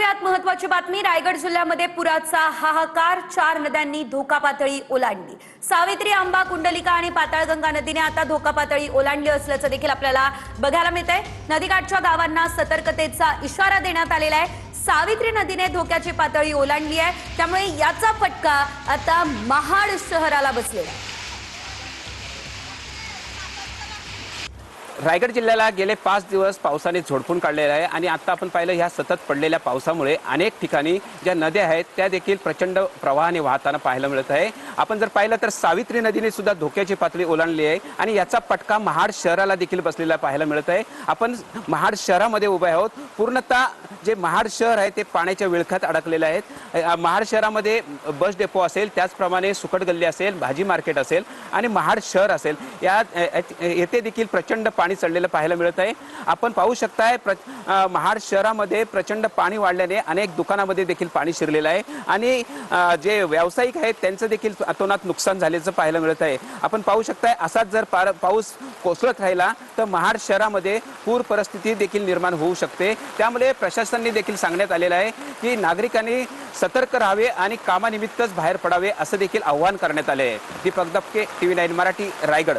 बघूयात महत्त्वाची बातमी। रायगड जिल्ह्यामध्ये पुराचा हाहाकार, 4 नद्यांनी धोका पातळी ओलांडली। सावित्री, आंबा, कुंडलिका आणि पाताळगंगा नदीने आता धोका पातळी ओलांडली असल्याचं देखील आपल्याला बघायला मिळतंय। नदीकाठच्या गावांना सतर्कतेचा इशारा देण्यात आलेला आहे। सावित्री नदीने धोक्याची पातळी ओलांडली आहे, त्यामुळे याचा फटका आता महाड शहराला बसलेला आहे। रायगड जिल्ह्याला गेले 5 दिवस पावसाने झोडपून काढलेला आहे आणि आता आपण पाहिलं ह्या सतत पडलेल्या पावसामुळे अनेक ठिकाणी ज्या नद्या आहेत त्या देखील प्रचंड प्रवाहाने वाहताना पाहायला मिळत आहे। आपण जर पाहिलं तर सावित्री नदीने सुद्धा धोक्याची पातळी ओलांडली आहे आणि याचा फटका महाड शहराला देखील बसलेला पाहायला मिळत आहे। आपण महाड शहरामध्ये उभे आहोत। पूर्णतः जे महाड शहर आहे ते पाण्याच्या विळख्यात अडकलेले आहेत। महाड शहरामध्ये बस डेपो असेल, त्याचप्रमाणे सुकट गल्ली असेल, भाजी मार्केट असेल आणि महाड शहर असेल, येथे देखील प्रचंड पाणी चढलेलं पाहायला मिळत आहे। आपण पाहू शकताय महाड शहरामध्ये प्रचंड पाणी वाढल्याने अनेक दुकानांमध्ये देखील पाणी शिरलेलं आहे आणि जे व्यावसायिक आहेत त्यांचं देखील अतोनात नुकसान झाल्याचं पाहायला मिळत आहे। आपण पाहू शकताय असाच जर पाऊस कोसळत राहिला तर महाड शहरामध्ये पूर परिस्थिती देखील निर्माण होऊ शकते। त्यामुळे प्रशासनाने देखील सांगण्यात आलेलं आहे की नागरिकांनी सतर्क राहावे आणि कामानिमित्तच बाहेर पडावे असं देखील आवाहन करण्यात आले आहे। दीपक दपके, TV9 मराठी, रायगड।